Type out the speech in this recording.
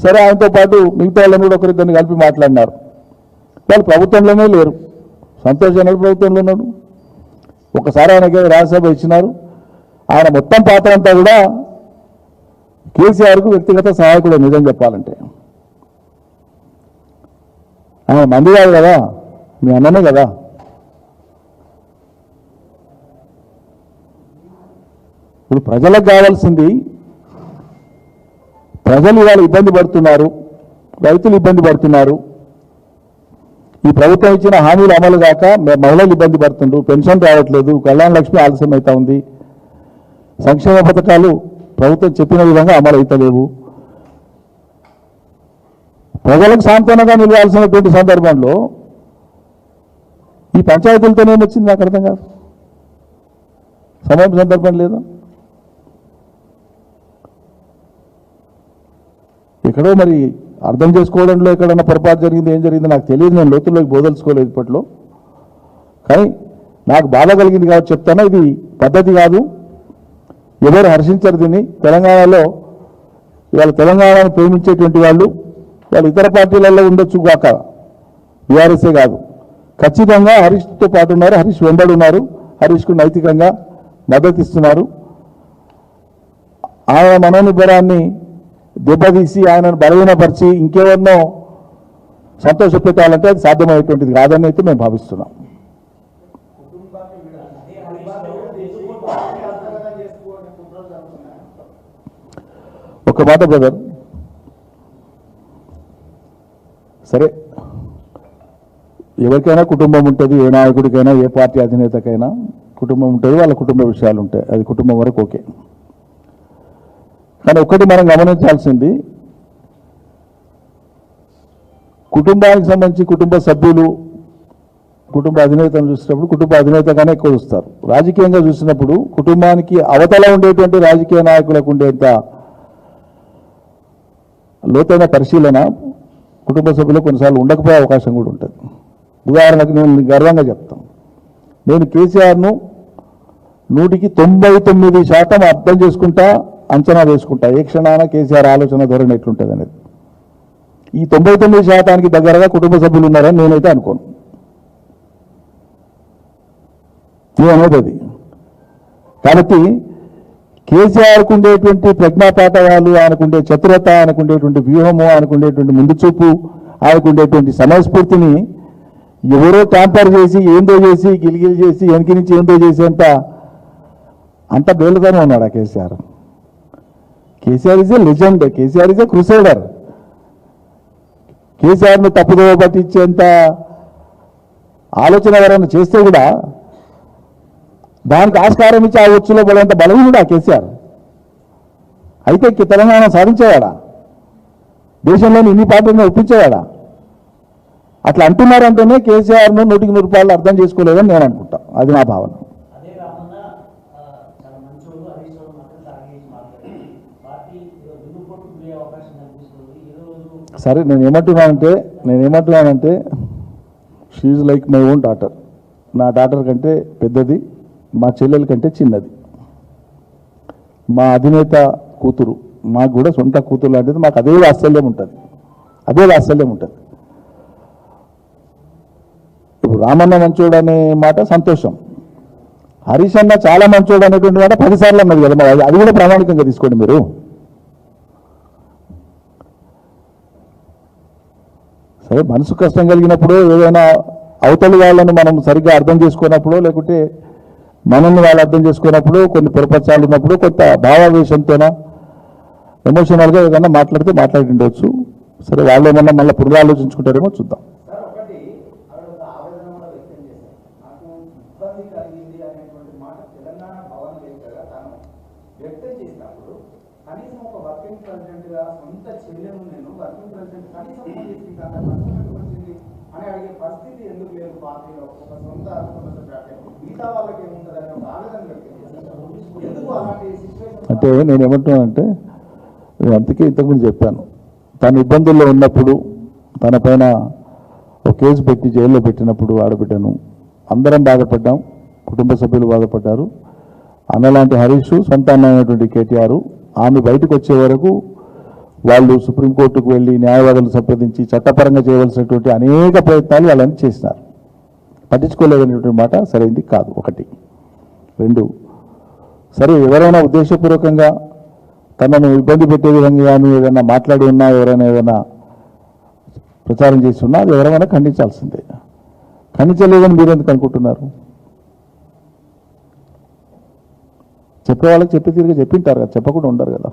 సరే ఆయనతో పాటు మిగతా వాళ్ళని కూడా ఒకరిద్దరిని కలిపి మాట్లాడినారు. వాళ్ళు ప్రభుత్వంలోనే లేరు. సంతోష్ అనే ప్రభుత్వంలో ఉన్నాడు. ఒకసారి ఆయనకి రాజ్యసభ ఇచ్చినారు. ఆయన మొత్తం పాత్ర అంతా కూడా కేసీఆర్కు వ్యక్తిగత సహాయకుడు. నిజం చెప్పాలంటే ఆయన మంది కాదు కదా, మీ అన్ననే కదా. ఇప్పుడు ప్రజలకు కావాల్సింది, ప్రజలు ఇవాళ ఇబ్బంది పడుతున్నారు, రైతులు ఇబ్బంది పడుతున్నారు. ఈ ప్రభుత్వం ఇచ్చిన హామీలు అమలు కాక మహిళలు ఇబ్బంది పడుతుండ్రు, పెన్షన్ రావట్లేదు, కళ్యాణ లక్ష్మి ఆలస్యం అవుతా ఉంది, సంక్షేమ పథకాలు ప్రభుత్వం చెప్పిన విధంగా అమలు అవుతలేవు. ప్రజలకు సాంత్వనంగా నిలవాల్సినటువంటి సందర్భంలో ఈ పంచాయతీలతోనే వచ్చింది నాకు అర్థం కాదు. సమయం సందర్భం లేదా? ఎక్కడో మరి అర్థం చేసుకోవడంలో ఎక్కడన్నా పొరపాటు జరిగింది, ఏం జరిగిందో నాకు తెలియదు. నేను లోతుల్లోకి బోదలుచుకోలేదు ఇప్పట్లో. కానీ నాకు బాధ కలిగింది కాబట్టి చెప్తాను, ఇది పద్ధతి కాదు. ఎవరు హర్షించరు దీన్ని. తెలంగాణలో ఇవాళ తెలంగాణను ప్రేమించేటువంటి వాళ్ళు ఇతర పార్టీలలో ఉండొచ్చు కాక, బీఆర్ఎస్ఏ కాదు, ఖచ్చితంగా హరీష్తో పాటు ఉన్నారు, హరీష్ వెంబడి ఉన్నారు, హరీష్కు నైతికంగా మద్దతు ఇస్తున్నారు. ఆయన మనోనిబ్బరాన్ని దెబ్బతీసి ఆయనను బలహీనపరిచి ఇంకెవరినో సంతోషపెట్టాలంటే అది సాధ్యమయ్యేటువంటిది కాదని అయితే మేము భావిస్తున్నాం. ఒక మాట బ్రదర్, సరే ఎవరికైనా కుటుంబం ఉంటుంది, ఏ నాయకుడికైనా ఏ పార్టీ అధినేతకైనా కుటుంబం ఉంటుంది, వాళ్ళ కుటుంబ విషయాలు ఉంటాయి, అది కుటుంబం వరకు ఓకే. కానీ ఒక్కటి మనం గమనించాల్సింది, కుటుంబానికి సంబంధించి కుటుంబ సభ్యులు కుటుంబ అధినేతను చూసినప్పుడు కుటుంబ అధినేతగానే ఎక్కువ చూస్తారు. రాజకీయంగా చూసినప్పుడు కుటుంబానికి అవతల ఉండేటువంటి రాజకీయ నాయకులకు ఉండేంత లోతైన పరిశీలన కుటుంబ సభ్యులు కొన్నిసార్లు ఉండకపోయే అవకాశం కూడా ఉంటుంది. ఉదాహరణకు నేను గర్వంగా చెప్తాను, నేను కేసీఆర్ను 99% అర్థం చేసుకుంటా, అంచనా వేసుకుంటా, ఏ క్షణాన కేసీఆర్ ఆలోచన ధోరణి ఎట్లుంటుంది అనేది. ఈ 99% దగ్గరగా కుటుంబ సభ్యులు ఉన్నారని నేనైతే అనుకోను. అనేది అది. కాబట్టి కేసీఆర్కు ఉండేటువంటి ప్రజ్ఞాపాఠవాలు, ఆయనకుండే చతురత, ఆయనకుండేటువంటి వ్యూహము, ఆయనకుండేటువంటి ముందు చూపు, ఆయనకుండేటువంటి సమయస్ఫూర్తిని ఎవరో ట్యాంపర్ చేసి ఏందో చేసి గిలిగిలి చేసి వెనక నుంచి ఏందో చేసేంత అంత బేలుగానే ఉన్నాడు ఆ KCR. KCR is a legend, KCR is a crusader. కేసీఆర్ను తప్పుదోవ పట్టించేంత ఆలోచన ఎవరైనా చేస్తే కూడా దానికి ఆస్కారం ఇచ్చి ఆ వచ్చులో పడేంత బలహీనుడు ఆ కేసీఆర్. అయితే తెలంగాణ సాధించేవాడా? దేశంలోని ఇన్ని పార్టీలను ఒప్పించేవాడా? అట్లా అంటున్నారంటేనే కేసీఆర్ను 100% అర్థం చేసుకోలేదని నేను అనుకుంటా. అది నా భావన. సరే నేనేమంటున్నానంటే she like my own daughter. నా డాటర్ కంటే పెద్దది, మా చెల్లెల కంటే చిన్నది. మా అధినేత కూతురు, మాకు కూడా సొంత కూతురు లాంటిది. మాకు అదే వాత్సల్యం ఉంటుంది. ఇప్పుడు రామన్న మంచోడు అనే మాట సంతోషం, హరీష్ అన్న చాలా మంచోడు అనేటువంటి మాట 10 సార్లు అన్నది కదా. అది కూడా ప్రామాణికంగా తీసుకోండి మీరు. సరే, మనసు కష్టం కలిగినప్పుడు, ఏదైనా అవతలి వాళ్ళను మనం సరిగ్గా అర్థం చేసుకున్నప్పుడు, లేకుంటే మనల్ని వాళ్ళు అర్థం చేసుకున్నప్పుడు, కొన్ని పొరపచ్చాలు ఉన్నప్పుడు కొంత భావావేశంతోనా ఎమోషనల్గా ఏదైనా మాట్లాడితే మాట్లాడిండవచ్చు. సరే, వాళ్ళు ఏమన్నా మళ్ళీ పునరాలోచించుకుంటారేమో చూద్దాం. అంటే నేను ఏమంటున్నానంటే, అందుకే ఇంతకుముందు చెప్పాను, తను ఇబ్బందుల్లో ఉన్నప్పుడు తన పైన ఒక కేసు పెట్టి జైల్లో పెట్టినప్పుడు ఆడబిడ్డను అందరం బాధపడ్డాం, కుటుంబ సభ్యులు బాధపడ్డారు. అన్నలాంటి హరీష్, సొంత అన్న అయినటువంటి కేటీఆర్, ఆమె బయటకు వచ్చే వరకు వాళ్ళు సుప్రీంకోర్టుకు వెళ్ళి న్యాయవాదులు సంప్రదించి చట్టపరంగా చేయవలసినటువంటి అనేక ప్రయత్నాలు వాళ్ళని చేసినారు. పట్టించుకోలేదనేటువంటి మాట సరైంది కాదు. ఒకటి. రెండు, సరే ఎవరైనా ఉద్దేశపూర్వకంగా తనను ఇబ్బంది పెట్టే విధంగా కానీ ఏదైనా మాట్లాడి ఉన్నా, ఎవరైనా ఏదైనా ప్రచారం చేసి ఉన్నా అది ఎవరైనా ఖండించాల్సిందే. ఖండించలేదని మీరు ఎందుకు అనుకుంటున్నారు? చెప్పే వాళ్ళకి చెప్పి తిరిగి చెప్పింటారు కదా, చెప్పకుండా ఉండరు కదా.